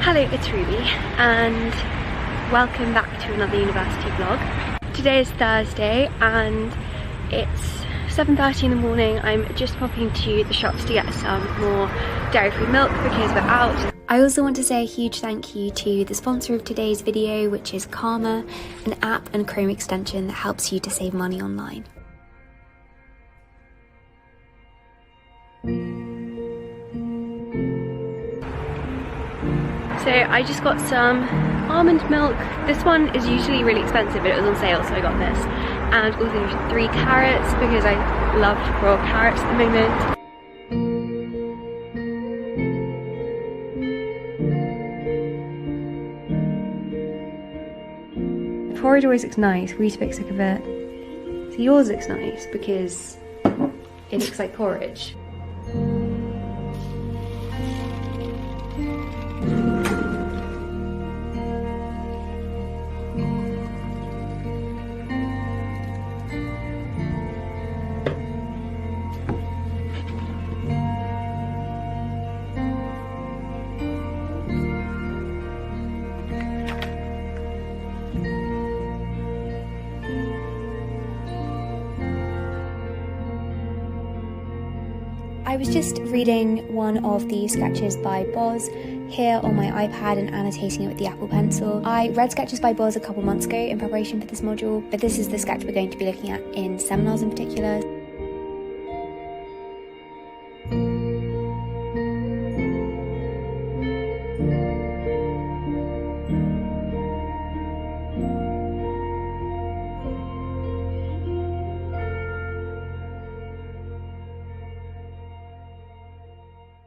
Hello, it's Ruby and welcome back to another university vlog. Today is Thursday and it's 7:30 in the morning. I'm just popping to the shops to get some more dairy-free milk because we're out. I also want to say a huge thank you to the sponsor of today's video, which is Karma, an app and Chrome extension that helps you to save money online. So I just got some almond milk. This one is usually really expensive, but it was on sale, so I got this. And also 3 carrots because I love raw carrots at the moment. The porridge always looks nice. Weetabix look a bit. So yours looks nice because it looks like porridge. I was just reading one of the sketches by Boz here on my iPad and annotating it with the Apple Pencil. I read sketches by Boz a couple months ago in preparation for this module, but this is the sketch we're going to be looking at in seminars in particular.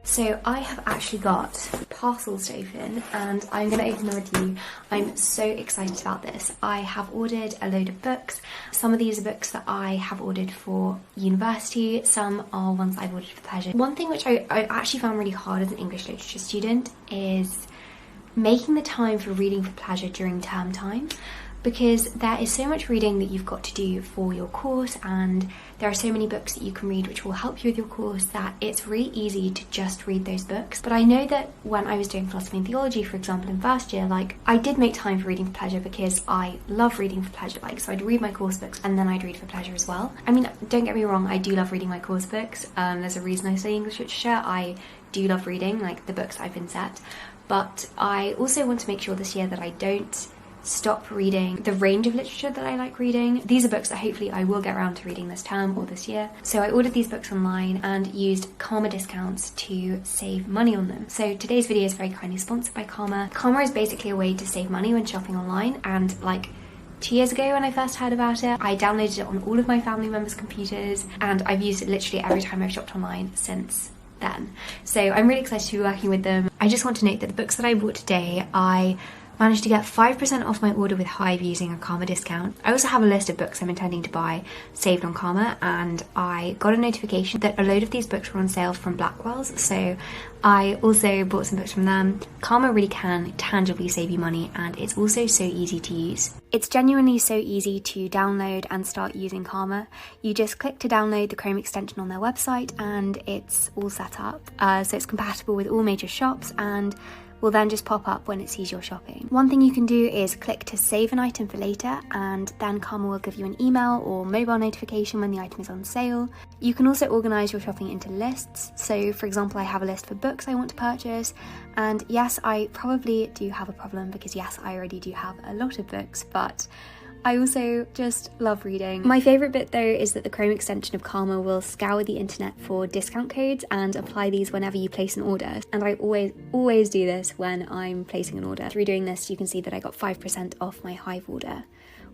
So I have actually got parcels to open and I'm going to open them with you. I'm so excited about this. I have ordered a load of books. Some of these are books that I have ordered for university, some are ones I've ordered for pleasure. One thing which I actually found really hard as an English literature student is making the time for reading for pleasure during term time, because there is so much reading that you've got to do for your course and there are so many books that you can read which will help you with your course that it's really easy to just read those books. But I know that when I was doing philosophy and theology, for example, in first year, like I did make time for reading for pleasure because I love reading for pleasure. Like, so I'd read my course books and then I'd read for pleasure as well. I mean, don't get me wrong, I do love reading my course books. There's a reason I study English literature. I do love reading, like the books I've been set. But I also want to make sure this year that I don't stop reading the range of literature that I like reading. These are books that hopefully I will get around to reading this term or this year. So I ordered these books online and used Karma discounts to save money on them. So today's video is very kindly sponsored by Karma. Karma is basically a way to save money when shopping online, and like 2 years ago when I first heard about it, I downloaded it on all of my family members' computers and I've used it literally every time I've shopped online since then. So I'm really excited to be working with them. I just want to note that the books that I bought today, I managed to get 5% off my order with Hive using a Karma discount. I also have a list of books I'm intending to buy saved on Karma, and I got a notification that a load of these books were on sale from Blackwell's, so I also bought some books from them. Karma really can tangibly save you money, and it's also so easy to use. It's genuinely so easy to download and start using Karma. You just click to download the Chrome extension on their website and it's all set up. So it's compatible with all major shops and will then just pop up when it sees your shopping. One thing you can do is click to save an item for later, and then Karma will give you an email or mobile notification when the item is on sale. You can also organise your shopping into lists. So for example, I have a list for books I want to purchase, and yes, I probably do have a problem because yes, I already do have a lot of books, but I also just love reading. My favourite bit though is that the Chrome extension of Karma will scour the internet for discount codes and apply these whenever you place an order. And I always do this when I'm placing an order. Through doing this, you can see that I got 5% off my Hive order.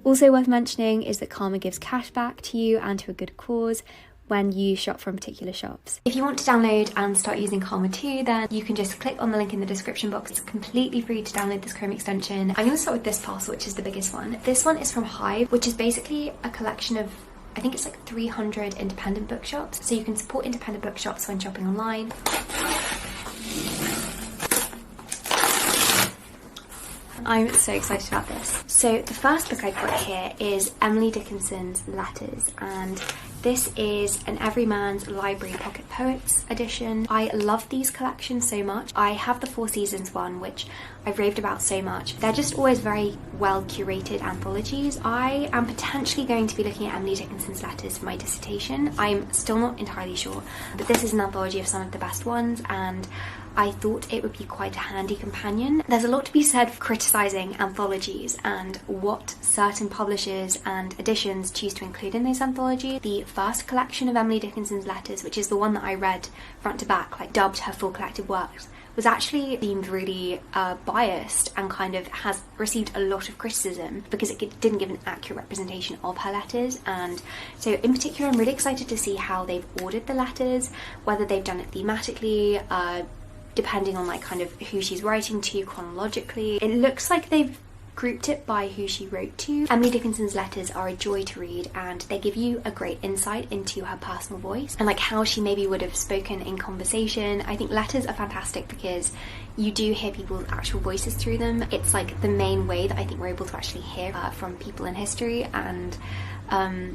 Also worth mentioning is that Karma gives cash back to you and to a good cause when you shop from particular shops. If you want to download and start using Karma too, then you can just click on the link in the description box. It's completely free to download this Chrome extension. I'm going to start with this parcel, which is the biggest one. This one is from Hive, which is basically a collection of, I think it's like 300 independent bookshops. So you can support independent bookshops when shopping online. I'm so excited about this. So the first book I've got here is Emily Dickinson's Letters, and This is an Everyman's Library Pocket Poets edition. I love these collections so much. I have the Four Seasons one, which I've raved about so much. They're just always very well curated anthologies. I am potentially going to be looking at Emily Dickinson's letters for my dissertation. I'm still not entirely sure, but this is an anthology of some of the best ones, and I thought it would be quite a handy companion. There's a lot to be said for criticising anthologies and what certain publishers and editions choose to include in those anthologies. The first collection of Emily Dickinson's letters, which is the one that I read front to back, like dubbed her full collected works, was actually deemed really biased and kind of has received a lot of criticism because it didn't give an accurate representation of her letters. And so in particular, I'm really excited to see how they've ordered the letters, whether they've done it thematically, depending on like kind of who she's writing to chronologically. It looks like they've grouped it by who she wrote to. Emily Dickinson's letters are a joy to read, and they give you a great insight into her personal voice and like how she maybe would have spoken in conversation. I think letters are fantastic because you do hear people's actual voices through them. It's like the main way that I think we're able to actually hear from people in history, and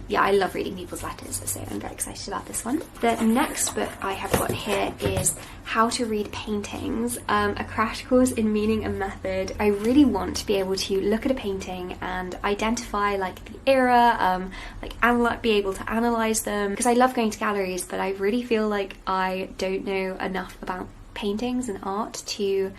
yeah, I love reading people's letters, so I'm very excited about this one. The next book I have got here is How to Read Paintings, a crash course in meaning and method. I really want to be able to look at a painting and identify like the era, be able to analyse them, because I love going to galleries, but I really feel like I don't know enough about paintings and art to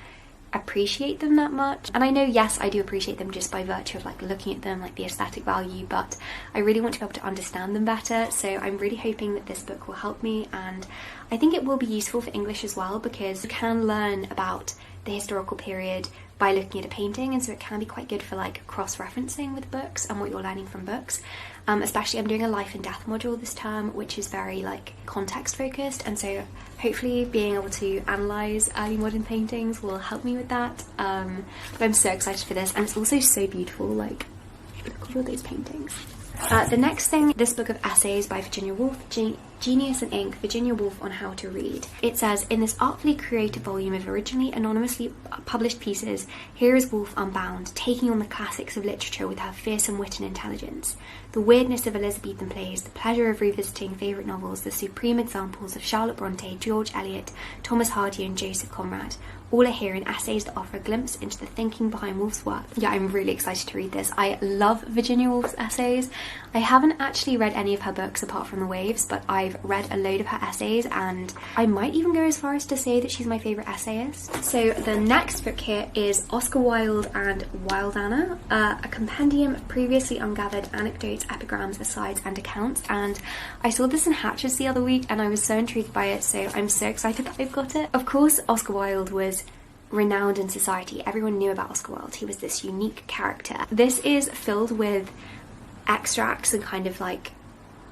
appreciate them that much. And I know, yes, I do appreciate them just by virtue of like looking at them, like the aesthetic value, but I really want to be able to understand them better. So I'm really hoping that this book will help me, and I think it will be useful for English as well, because you can learn about the historical period by looking at a painting, and so it can be quite good for like cross-referencing with books and what you're learning from books. Especially I'm doing a life and death module this term, which is very like context focused, and so hopefully being able to analyse early modern paintings will help me with that. But I'm so excited for this, and it's also so beautiful, like look at all those paintings. The next thing, this book of essays by Virginia Woolf, Genius and Ink, Virginia Woolf on How to Read. It says, in this artfully created volume of originally anonymously published pieces, here is Woolf unbound, taking on the classics of literature with her fearsome wit and intelligence. The weirdness of Elizabethan plays, the pleasure of revisiting favourite novels, the supreme examples of Charlotte Bronte, George Eliot, Thomas Hardy and Joseph Conrad. All are here in essays that offer a glimpse into the thinking behind Woolf's work. Yeah, I'm really excited to read this. I love Virginia Woolf's essays. I haven't actually read any of her books apart from The Waves, but I've read a load of her essays, and I might even go as far as to say that she's my favourite essayist. So the next book here is Oscar Wilde and Wild Anna, a compendium of previously ungathered anecdotes, epigrams, asides and accounts, and I saw this in Hatches the other week and I was so intrigued by it, so I'm so excited that I've got it. Of course, Oscar Wilde was renowned in society. Everyone knew about Oscar Wilde. He was this unique character. This is filled with extracts and kind of like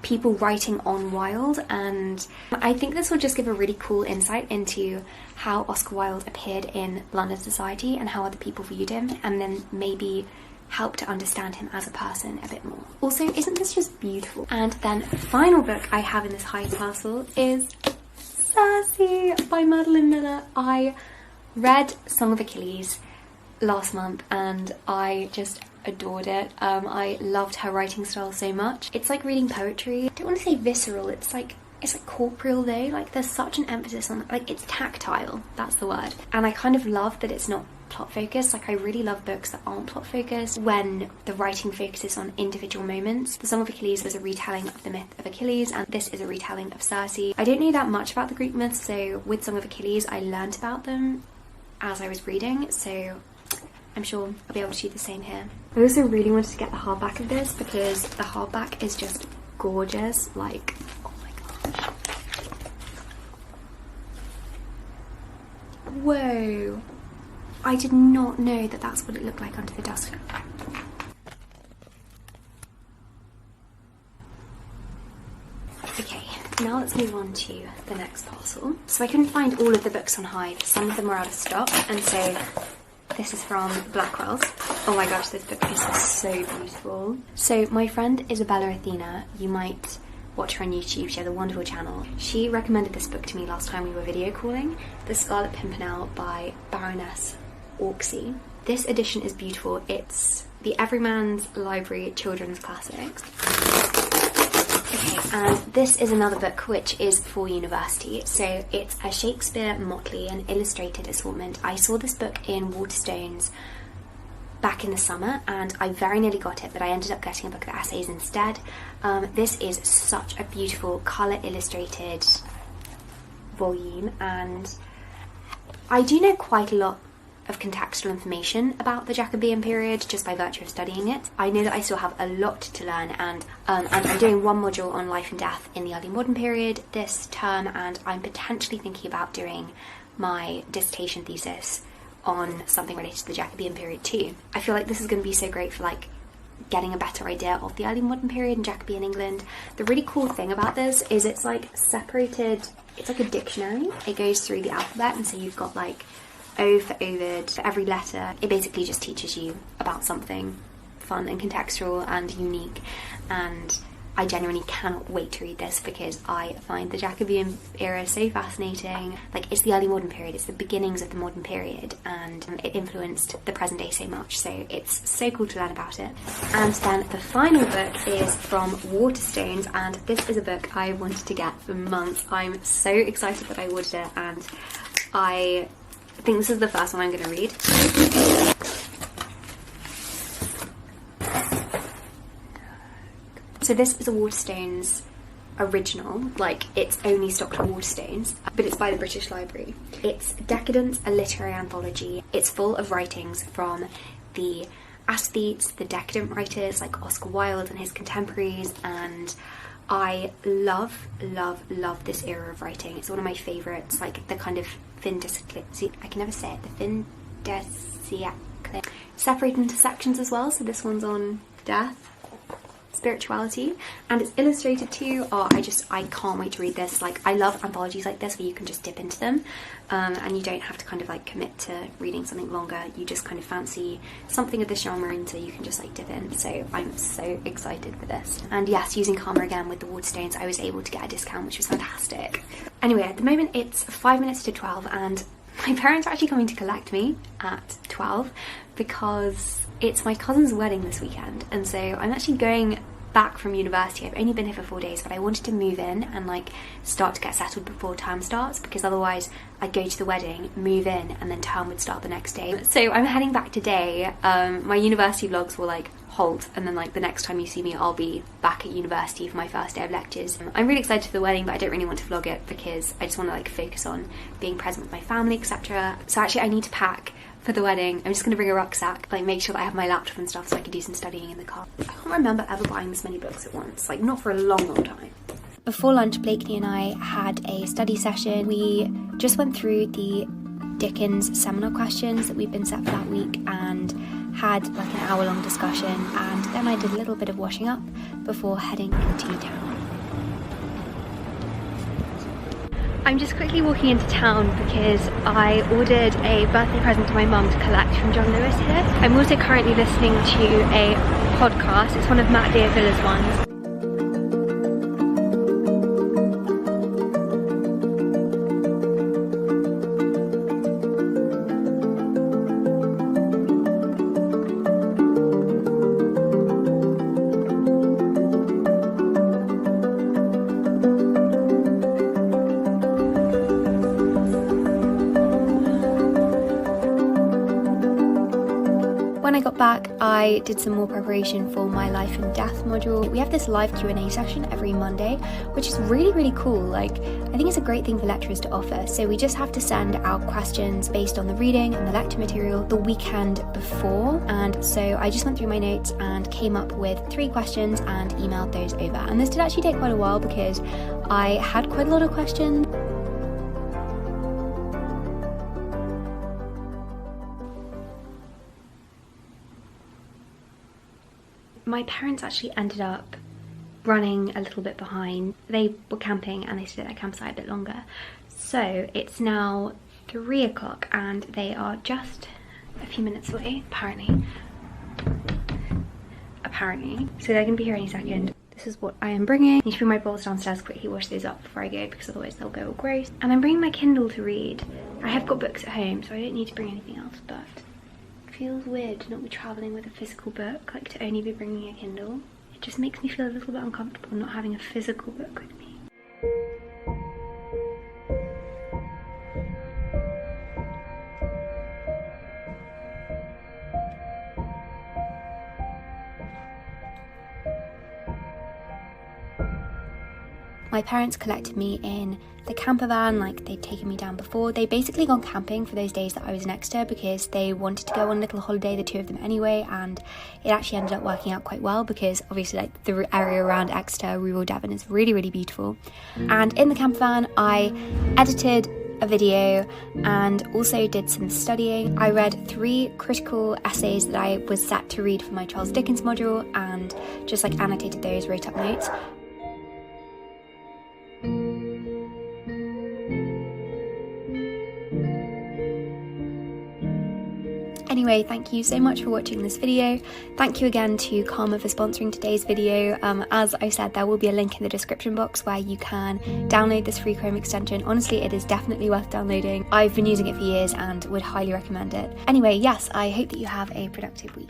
people writing on Wilde, and I think this will just give a really cool insight into how Oscar Wilde appeared in London society and how other people viewed him, and then maybe help to understand him as a person a bit more. Also, isn't this just beautiful? And then the final book I have in this high parcel is Circe by Madeline Miller. I read Song of Achilles last month and I just adored it. I loved her writing style so much. It's like reading poetry. I don't want to say visceral, it's like corporeal though. Like there's such an emphasis on, like, it's tactile, that's the word. And I kind of love that it's not plot focused. Like I really love books that aren't plot focused when the writing focuses on individual moments. The Song of Achilles was a retelling of the myth of Achilles, and this is a retelling of Circe. I don't know that much about the Greek myths, so with Song of Achilles I learnt about them as I was reading, so I'm sure I'll be able to do the same here. I also really wanted to get the hardback of this because the hardback is just gorgeous. Like, oh my gosh. Whoa. I did not know that that's what it looked like under the duster. Okay, now let's move on to the next parcel. So I couldn't find all of the books on Hive. Some of them were out of stock, and so this is from Blackwell's. Oh my gosh, this book is so beautiful. So my friend Isabella Athena, you might watch her on YouTube, she has a wonderful channel. She recommended this book to me last time we were video calling, The Scarlet Pimpernel by Baroness Orczy. This edition is beautiful. It's the Everyman's Library Children's Classics. Okay, and this is another book which is for university. So it's a Shakespeare motley, an illustrated assortment. I saw this book in Waterstones back in the summer and I very nearly got it, but I ended up getting a book of essays instead. This is such a beautiful colour illustrated volume, and I do know quite a lot of contextual information about the Jacobean period just by virtue of studying it. I know that I still have a lot to learn, and I'm doing one module on life and death in the early modern period this term, and I'm potentially thinking about doing my dissertation thesis on something related to the Jacobean period too. I feel like this is going to be so great for like getting a better idea of the early modern period in Jacobean England. The really cool thing about this is it's like separated, it's like a dictionary. It goes through the alphabet, and so you've got like O for Ovid, for every letter. It basically just teaches you about something fun and contextual and unique, and I genuinely cannot wait to read this because I find the Jacobean era so fascinating. Like, it's the early modern period, it's the beginnings of the modern period, and it influenced the present day so much, so it's so cool to learn about it. And then the final book is from Waterstones, and this is a book I wanted to get for months. I'm so excited that I ordered it, and I think this is the first one I'm going to read. So this is a Waterstones original, like it's only stocked at Waterstones, but it's by the British Library. It's Decadence, a literary anthology. It's full of writings from the aesthetes, the decadent writers like Oscar Wilde and his contemporaries, and I love this era of writing. It's one of my favourites, like the kind of fin de siècle. I can never say it. The fin de siècle. Separated into sections as well, so this one's on death, spirituality, and it's illustrated too. Oh, I can't wait to read this. Like, I love anthologies like this where you can just dip into them, and you don't have to kind of like commit to reading something longer. You just kind of fancy something of this genre, and so you can just like dip in. So I'm so excited for this. And yes, using Karma again with the Waterstones, I was able to get a discount, which was fantastic. Anyway, at the moment it's 5 minutes to 12, and my parents are actually coming to collect me at 12 because it's my cousin's wedding this weekend, and so I'm actually going back from university. I've only been here for 4 days, but I wanted to move in and like start to get settled before term starts, because otherwise I'd go to the wedding, move in, and then term would start the next day. So I'm heading back today. My university vlogs will like halt, and then like the next time you see me I'll be back at university for my first day of lectures. I'm really excited for the wedding, but I don't really want to vlog it because I just want to like focus on being present with my family, etc. So actually I need to pack for the wedding. I'm just going to bring a rucksack, like make sure that I have my laptop and stuff so I can do some studying in the car. I can't remember ever buying this many books at once, like not for a long time. Before lunch, Blakeney and I had a study session. We just went through the Dickens seminar questions that we've been set for that week and had like an hour-long discussion, and then I did a little bit of washing up before heading to town. I'm just quickly walking into town because I ordered a birthday present to my mum to collect from John Lewis here. I'm also currently listening to a podcast. It's one of Matt D'Avila's ones. When I got back, I did some more preparation for my life and death module. We have this live Q&A session every Monday, which is really cool. Like, I think it's a great thing for lecturers to offer. So we just have to send out questions based on the reading and the lecture material the weekend before. And so I just went through my notes and came up with 3 questions and emailed those over. And this did actually take quite a while because I had quite a lot of questions. My parents actually ended up running a little bit behind. They were camping and they stayed at their campsite a bit longer. So it's now 3 o'clock and they are just a few minutes away, apparently. So they're gonna be here any second. This is what I am bringing. I need to bring my bowls downstairs, quickly wash those up before I go because otherwise they'll go all gross. And I'm bringing my Kindle to read. I have got books at home, so I don't need to bring anything else, but it feels weird to not be travelling with a physical book, like to only be bringing a Kindle. It just makes me feel a little bit uncomfortable not having a physical book with me. My parents collected me in the camper van, like they'd taken me down before. They'd basically gone camping for those days that I was in Exeter because they wanted to go on a little holiday, the two of them anyway, and it actually ended up working out quite well because obviously like the area around Exeter, rural Devon, is really, really beautiful. And in the camper van, I edited a video and also did some studying. I read 3 critical essays that I was set to read for my Charles Dickens module and just like annotated those, wrote up notes. Anyway, thank you so much for watching this video. Thank you again to Karma for sponsoring today's video. As I said, there will be a link in the description box where you can download this free Chrome extension. Honestly, it is definitely worth downloading. I've been using it for years and would highly recommend it. Anyway, yes, I hope that you have a productive week.